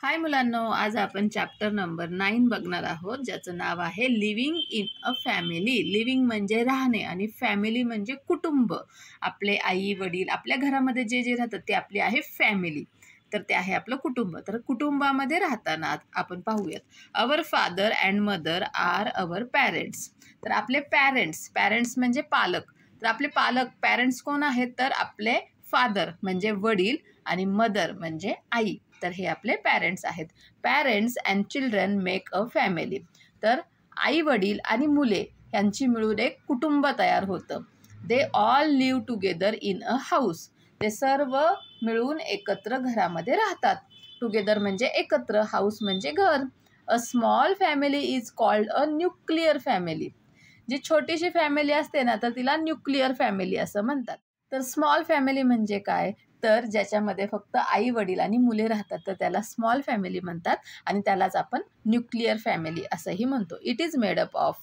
हाय मुलांनो, आज आपण चॅप्टर नंबर 9 बघणार आहोत, ज्याचं नाव आहे living in a family. Living म्हणजे राहणे आणि फॅमिली म्हणजे कुटुंब. आपले आई वडील आपल्या घरामध्ये जे जे राहतात ते आपली आहे फॅमिली. तर ते आहे आपलं कुटुंब. तर कुटुंबामध्ये राहताना आपण पाहूयात, our father and mother are our parents. तर आपले पॅरेंट्स म्हणजे पालक. तर आपले पॅरेंट्स कोण आहेत? तर आपले फादर म्हणजे वडील आणि मदर म्हणजे आई. तर हे आपले पॅरेंट्स आहेत. Parents and children make a family. तर आई वडील आणि मुले यांची मिळून एक कुटुंब तयार होतं. They all live together in a house. ते सर्व मिळून एकत्र घरामध्ये राहतात. टुगेदर म्हणजे एकत्र, हाऊस म्हणजे घर. A small family is called a nuclear family. जी छोटीशी फॅमिली असते ना, तर तिला न्यूक्लिअर फॅमिली असं म्हणतात. तर स्मॉल फॅमिली म्हणजे काय? तर ज्याच्यामध्ये फक्त आई वडील आणि मुले राहतात, तर त्याला स्मॉल फॅमिली म्हणतात आणि त्यालाच आपण न्यूक्लिअर फॅमिली असंही म्हणतो. It is made up of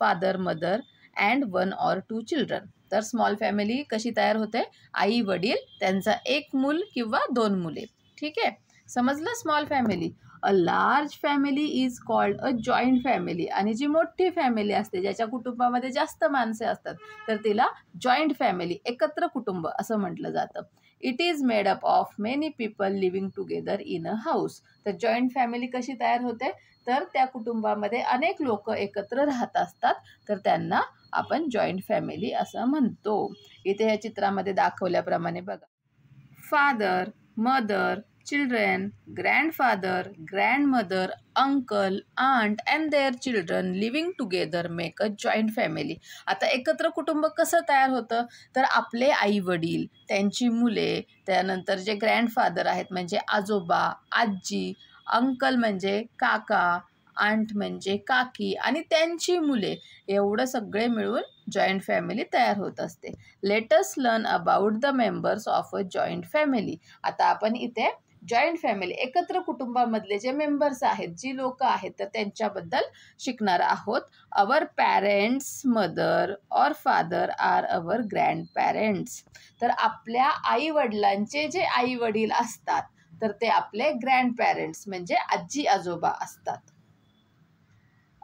father, mother and 1 or 2 children. तर स्मॉल फॅमिली कशी तयार होते? आई वडील, त्यांचा एक मूल किंवा 2 मुले. ठीक आहे, समजलं small family. A large family is called a joint family. आणि जी मोठी फॅमिली असते, ज्याच्या कुटुंबामध्ये जास्त माणसे असतात, तर तिला जॉईंट फॅमिली, एकत्र कुटुंब असं म्हटलं जातं. It is made up of many people living together in a house. तर जॉईंट फॅमिली कशी तयार होते? तर त्या कुटुंबामध्ये अनेक लोक एकत्र राहत असतात, तर त्यांना आपण जॉईंट फॅमिली असं म्हणतो. इथे या चित्रामध्ये दाखवल्याप्रमाणे बघा, father, mother, children, grandfather, grandmother, uncle, aunt and their children living together make a joint family. आता एकत्र कुटुंब कसं तयार होतं? तर आपले आई वडील, त्यांची मुले, त्यानंतर जे ग्रँडफादर आहेत म्हणजे आजोबा, आजी, अंकल म्हणजे काका, आंट म्हणजे काकी आणि त्यांची मुले, एवढं सगळे मिळून जॉईंट फॅमिली तयार होत असते. Let us learn about the members of a joint family. आता आपण इथे जॉईंट फॅमिली, एकत्र कुटुंबामधले जे मेंबर्स आहेत, जी लोक आहेत, तर त्यांच्याबद्दल शिकणार आहोत. अवर पॅरेंट्स, मदर और father are our grand parents. तर आपल्या आई वडिलांचे जे आई वडील असतात, तर ते आपले ग्रँड पॅरेंट्स म्हणजे आजी आजोबा असतात.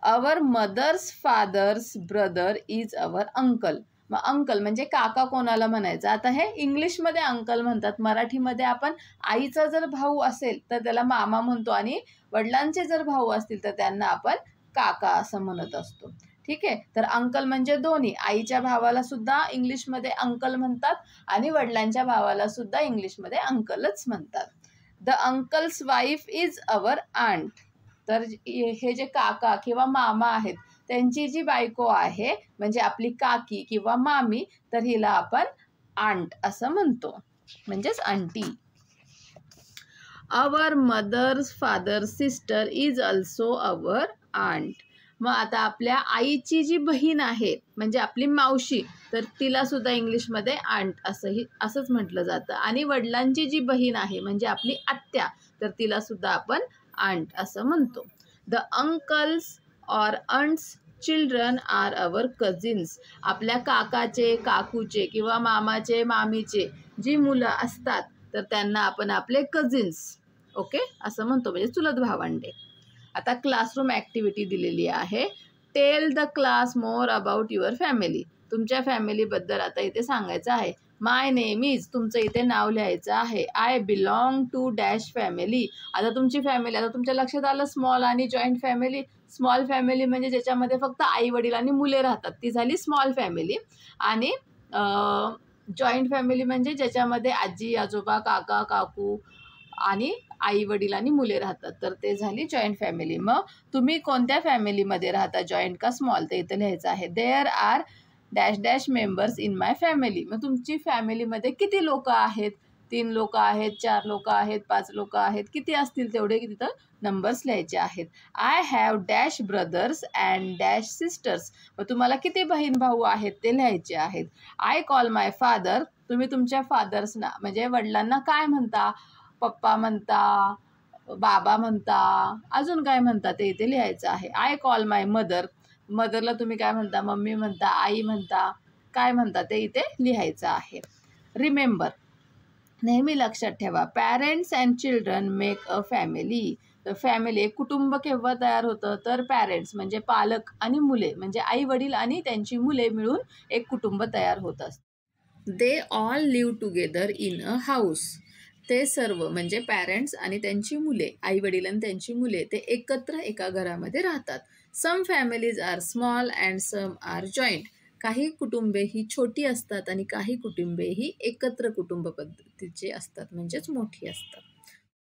Our mother's father's brother is our uncle. मग अंकल म्हणजे काका कोणाला म्हणायचं? आता हे इंग्लिशमध्ये अंकल म्हणतात. मराठीमध्ये आपण आईचा जर भाऊ असेल तर त्याला मामा म्हणतो आणि वडिलांचे जर भाऊ असतील तर त्यांना आपण काका असं म्हणत असतो. ठीक आहे, तर अंकल म्हणजे दोन्ही. आईच्या भावाला सुद्धा इंग्लिशमध्ये अंकल म्हणतात आणि वडिलांच्या भावाला सुद्धा इंग्लिशमध्ये अंकलच म्हणतात. The uncle's wife is our aunt. तर हे जे काका किंवा मामा आहेत, त्यांची जी बायको आहे म्हणजे आपली काकी किंवा मामी, तर हिला आपण आंट असं म्हणतो, म्हणजेच aunty. Our mother's father sister is also our aunt. मग आता आपल्या आईची जी बहीण आहे म्हणजे आपली मावशी, तर तिला सुद्धा इंग्लिशमध्ये आंट असंच म्हटलं जातं. आणि वडिलांची जी बहीण आहे म्हणजे आपली आत्या, तर तिला सुद्धा आपण आंट असं म्हणतो. द अंकल्स और अंट्स चिल्ड्रन आर अवर कझिन्स. आपल्या काकाचे, काकूचे किंवा मामाचे, मामीचे जी मुलं असतात, तर त्यांना आपण आपले कझिन्स, ओके, असं म्हणतो, म्हणजे चुलत भावंडे. आता क्लासरूम ॲक्टिव्हिटी दिलेली आहे. Tell the class more about your family. तुमच्या फॅमिलीबद्दल आता इथे सांगायचं आहे. माय नेम इज, तुमचं इथे नाव लिहायचं आहे. I belong to dash family. आता तुमची फॅमिली, आता तुमच्या लक्षात आलं स्मॉल आणि जॉईंट फॅमिली. स्मॉल फॅमिली म्हणजे ज्याच्यामध्ये फक्त आई वडील आणि मुले राहतात, ती झाली स्मॉल फॅमिली. आणि जॉईंट फॅमिली म्हणजे ज्याच्यामध्ये आजी आजोबा, काका काकू आणि आई वडील आणि मुले राहतात, तर ते झाली जॉईंट फॅमिली. मग तुम्ही कोणत्या फॅमिलीमध्ये राहता, जॉईंट का स्मॉल, ते इथं लिहायचं आहे. There are dash dash members in my family. मग तुमची फॅमिलीमध्ये किती लोक आहेत? 3 लोक आहेत, 4 लोक आहेत, 5 लोक आहेत, किती असतील तेवढे की तिथं नंबर्स लिहायचे आहेत. I have dash brothers and dash sisters. मग तुम्हाला किती बहीण भाऊ आहेत ते लिहायचे आहेत. I call my father. तुम्ही तुमच्या फादर्सना म्हणजे वडिलांना काय म्हणता? पप्पा म्हणता, बाबा म्हणता, अजून काय म्हणता ते इथे लिहायचं आहे. I call my mother. मदरला तुम्ही काय म्हणता? मम्मी म्हणता, आई म्हणता, काय म्हणता ते इथे लिहायचं आहे. रिमेंबर, नेहमी लक्षात ठेवा, parents and children make a family. तर फॅमिली, एक कुटुंब केव्हा तयार होतं, तर पॅरेंट्स म्हणजे पालक आणि मुले, म्हणजे आई वडील आणि त्यांची मुले मिळून एक कुटुंब तयार होत असतं. They all live together in a house. ते सर्व म्हणजे पॅरेंट्स आणि त्यांची मुले, आई वडील आणि त्यांची मुले, ते एकत्र एका घरामध्ये राहतात. Some families are small and some are joint. काही कुटुंबे ही छोटी असतात आणि काही कुटुंबे ही एकत्र कुटुंब पद्धतीचे असतात, म्हणजेच मोठी असतात.